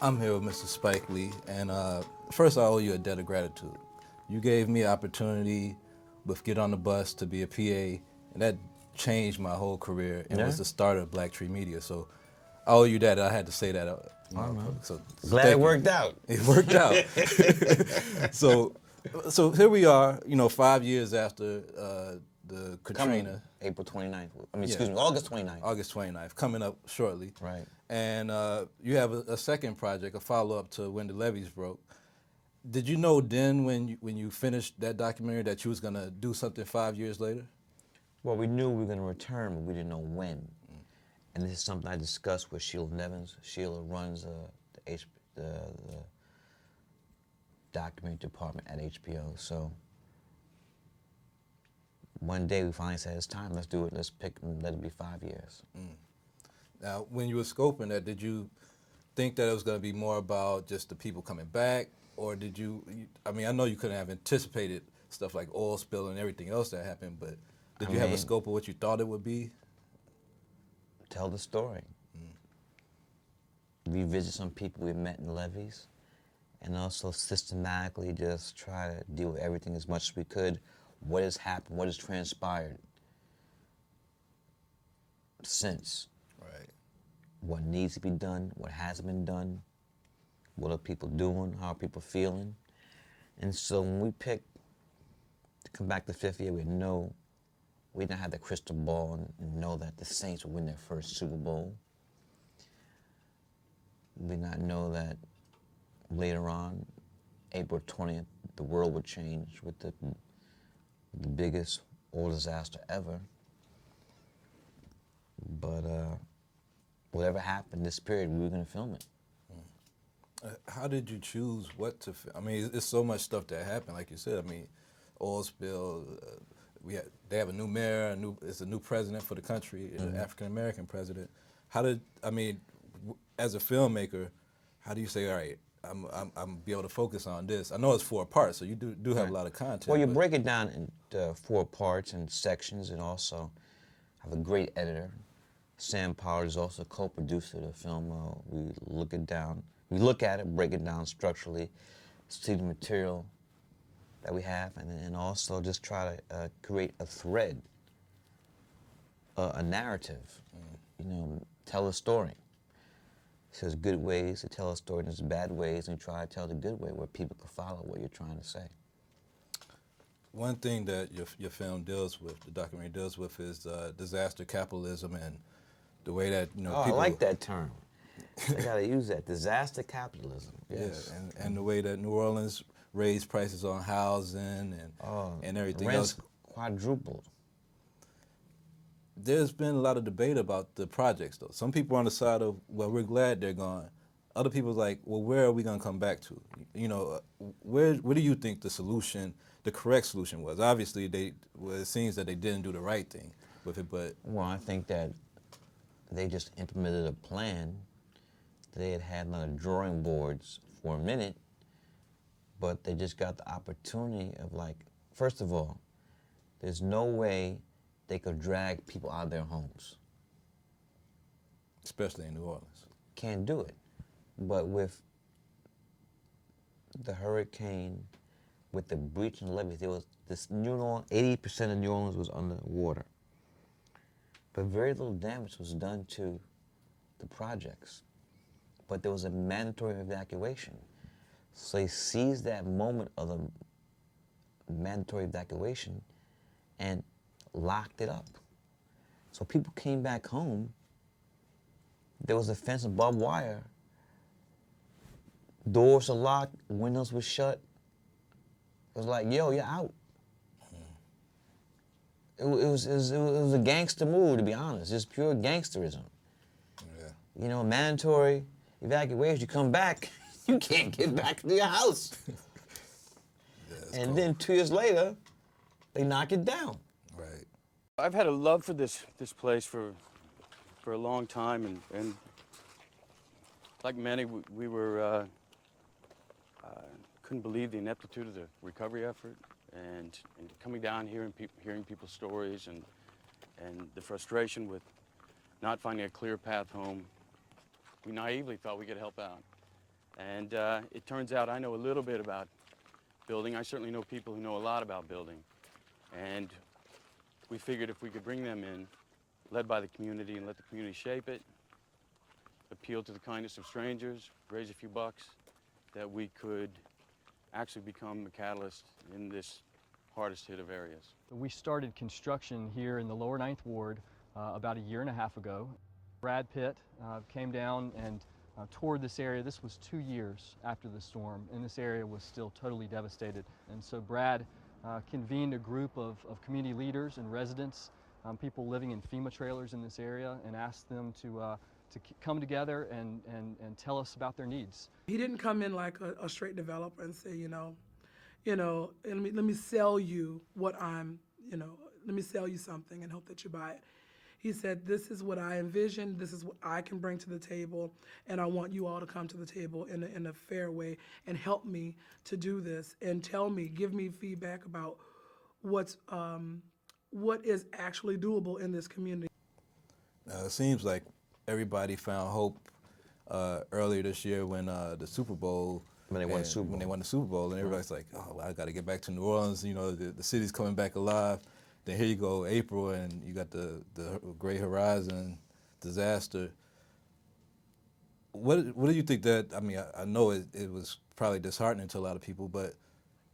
I'm here with Mr. Spike Lee, and first I owe you a debt of gratitude. You gave me an opportunity with Get on the Bus to be a PA, and that changed my whole career and Yeah. was the start of BlackTree Media. So I owe you that. I had to say that. All right. So Glad it thank you. worked out. It worked out. so, so here we are. 5 years after the Coming Katrina. April 29th. I mean, Yeah. excuse me, August 29th. August 29th, coming up shortly. Right. And you have a second project, a follow-up to When the Levees Broke. Did you know then when you finished that documentary that you was going to do something 5 years later? Well, we knew we were going to return, but we didn't know when. And this is something I discussed with Sheila Nevins. Sheila runs the documentary department at HBO. So one day we finally said, it's time, let's do it. Let's pick and let it be 5 years. Now, when you were scoping that, did you think that it was going to be more about just the people coming back? Or did I mean, I know you couldn't have anticipated stuff like oil spill and everything else that happened, but did you have a scope of what you thought it would be? Tell the story. Revisit some people we met in the levees, and also systematically just try to deal with everything as much as we could. What has happened, what has transpired since. Right. What needs to be done, what hasn't been done, what are people doing, how are people feeling. And so when we picked to come back the fifth year, we didn't have the crystal ball and know that the Saints would win their first Super Bowl. We did not know that later on, April 20th, the world would change with the biggest oil disaster ever. But whatever happened this period, we were going to film it. How did you choose what to film? I mean, it's so much stuff that happened, like you said. I mean, oil spill. They have a new mayor. It's a new president for the country, an African American president. As a filmmaker, how do you say, all right, I'm be able to focus on this? I know it's 4 parts, so you do have a lot of content. Well, you break it down into 4 parts and sections, and also have a great editor. Sam Pollard is also co-producer of the film. We look at it, break it down structurally, see the material that we have, and also just try to create a thread, a narrative, tell a story. So there's good ways to tell a story, and there's bad ways, and try to tell the good way where people can follow what you're trying to say. One thing that your film deals with, the documentary deals with, is disaster capitalism and the way that people. I like that term. I gotta use that. Disaster capitalism. Yes. Yeah, and the way that New Orleans raised prices on housing and everything rents else. Quadrupled. There's been a lot of debate about the projects, though. Some people are on the side of, well, we're glad they're gone. Other people's like, well, where are we going to come back to? Where do you think the correct solution was? Obviously, it seems that they didn't do the right thing with it, but... Well, I think that they just implemented a plan. They had a lot of drawing boards for a minute, but they just got the opportunity of, first of all, there's no way they could drag people out of their homes. Especially in New Orleans. Can't do it. But with the hurricane, with the breach in the levees, there was this New Orleans, 80% of New Orleans was underwater. But very little damage was done to the projects. But there was a mandatory evacuation. So they seized that moment of the mandatory evacuation and locked it up. So people came back home. There was a fence and barbed wire. Doors were locked, windows were shut. It was like, yo, you're out. It was a gangster move, to be honest. Just pure gangsterism. Yeah. Mandatory evacuation. You come back, you can't get back to your house. And cool. Then 2 years later, they knock it down. Right. I've had a love for this place for a long time, and like many, we were couldn't believe the ineptitude of the recovery effort, and coming down here and hearing people's stories and the frustration with not finding a clear path home. We naively thought we could help out. And it turns out I know a little bit about building. I certainly know people who know a lot about building. And we figured if we could bring them in, led by the community, and let the community shape it, appeal to the kindness of strangers, raise a few bucks, that we could actually become a catalyst in this hardest hit of areas. We started construction here in the lower 9th Ward about a year and a half ago. Brad Pitt came down and toured this area. This was 2 years after the storm, and this area was still totally devastated. And so Brad convened a group of community leaders and residents, people living in FEMA trailers in this area, and asked them to come together and tell us about their needs. He didn't come in like a straight developer and say, let me sell you what let me sell you something and hope that you buy it. He said, this is what I envision, this is what I can bring to the table, and I want you all to come to the table in a fair way and help me to do this and give me feedback about what is actually doable in this community. It seems like everybody found hope earlier this year when the Super Bowl. When they won the Super Bowl. When they won the Super Bowl, and everybody's like, oh, well, I got to get back to New Orleans. The city's coming back alive. Then here you go, April, and you got the Great Horizon disaster. What do you think that, I know it was probably disheartening to a lot of people, but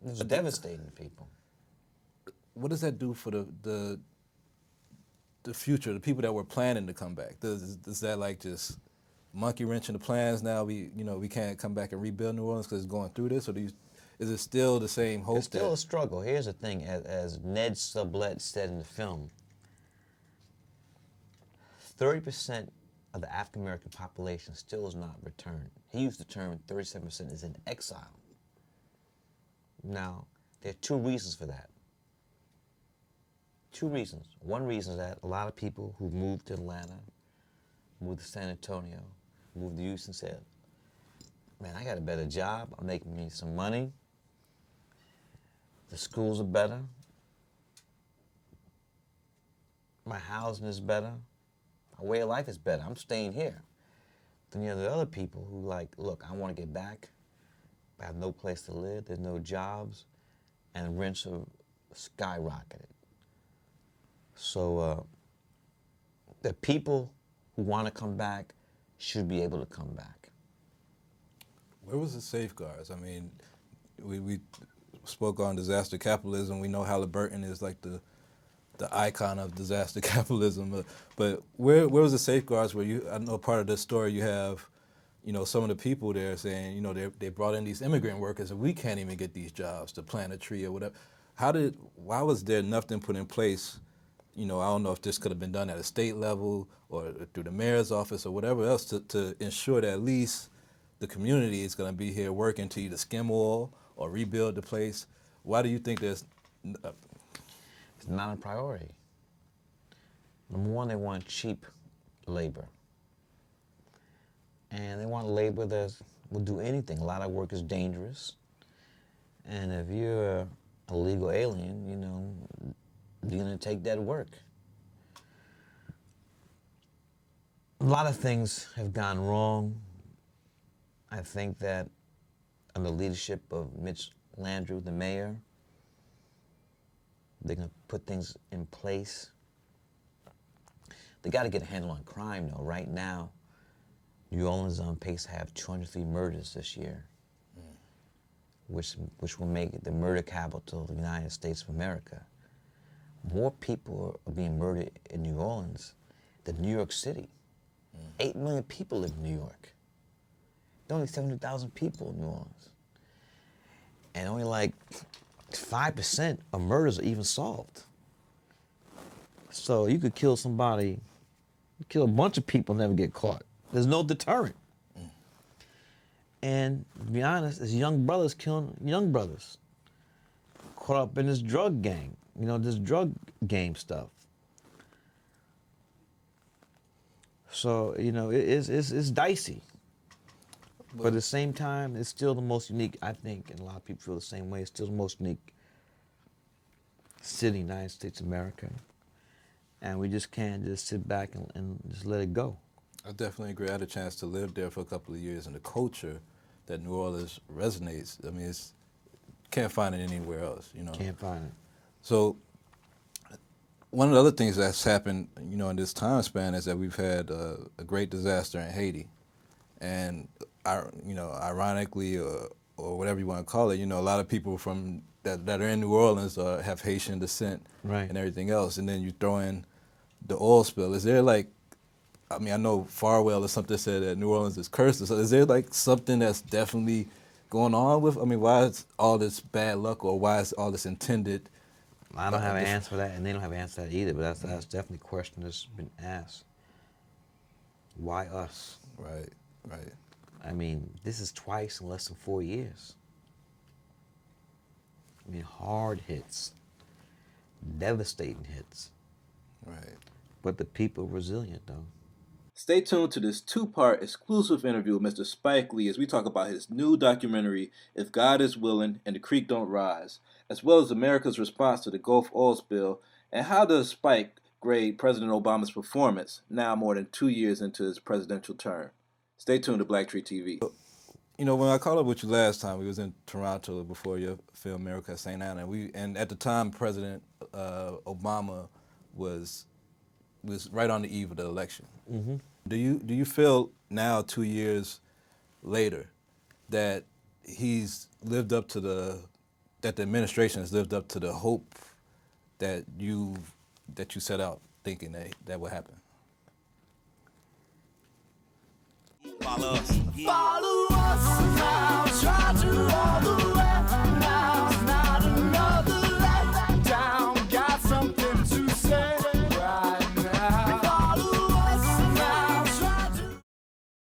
It was devastating to people. what does that do for the future, the people that were planning to come back? Does that like just monkey wrench in the plans now? We can't come back and rebuild New Orleans because it's going through this, or is it still the same hope? It's still a struggle. Here's the thing, as Ned Sublette said in the film, 30% of the African American population still is not returned. He used the term 37% is in exile. Now, there are 2 reasons for that. 2 reasons. One reason is that a lot of people who moved to Atlanta, moved to San Antonio, moved to Houston said, man, I got a better job, I'm making me some money, the schools are better, my housing is better, my way of life is better, I'm staying here. Then you have the other people who like, look, I want to get back, but I have no place to live, there's no jobs, and rents are skyrocketed. So the people who want to come back should be able to come back. Where was the safeguards? We spoke on disaster capitalism. We know Halliburton is like the icon of disaster capitalism. But where was the safeguards where I know part of this story you have, some of the people there saying, they brought in these immigrant workers and we can't even get these jobs to plant a tree or whatever. Why was there nothing put in place? I don't know if this could have been done at a state level or through the mayor's office or whatever else to ensure that at least the community is going to be here working to either skim oil or rebuild the place. Why do you think there's... It's not a priority. Number one, they want cheap labor. And they want labor that will do anything. A lot of work is dangerous. And if you're an illegal alien, you're going to take that work. A lot of things have gone wrong. I think that under the leadership of Mitch Landrieu, the mayor, they're going to put things in place. They got to get a handle on crime, though. Right now, New Orleans is on pace to have 203 murders this year, which will make it the murder capital of the United States of America. More people are being murdered in New Orleans than New York City. 8 million people live in New York. There are only 700,000 people in New Orleans. And only like 5% of murders are even solved. So you could kill somebody, kill a bunch of people and never get caught. There's no deterrent. And to be honest, it's young brothers killing young brothers. Caught up in this drug gang, this drug game stuff. So, it's dicey. But at the same time, it's still the most unique, I think, and a lot of people feel the same way, it's still the most unique city in the United States of America. And we just can't just sit back and just let it go. I definitely agree. I had a chance to live there for a couple of years, and the culture that New Orleans resonates. I mean, it's can't find it anywhere else. You know. Can't find it. So one of the other things that's happened, you know, in this time span is that we've had a great disaster in Haiti, and you know, ironically or whatever you want to call it, you know, a lot of people from that are in New Orleans have Haitian descent Right. and everything else, and then you throw in the oil spill. Is there like, I mean, I know Farwell or something said that New Orleans is cursed. So is there like something that's definitely going on with? I mean, why is all this bad luck, or why is all this intended? I don't have an answer for that, and they don't have an answer for that either, but that's definitely a question that's been asked. Why us? Right, right. I mean, this is twice in less than 4 years. I mean, hard hits, devastating hits, Right. but the people resilient, though. Stay tuned to this two-part exclusive interview with Mr. Spike Lee as we talk about his new documentary, If God is Willing and the Creek Don't Rise, as well as America's response to the Gulf oil spill, and how does Spike grade President Obama's performance now more than 2 years into his presidential term. Stay tuned to BlackTree TV. You know, when I caught up with you last time, we was in Toronto before your film America at St. Anna, and at the time President Obama was right on the eve of the election. Mm-hmm. Do you feel now, 2 years later, that he's lived up to that the administration has lived up to the hope that you set out thinking that would happen? Follow us.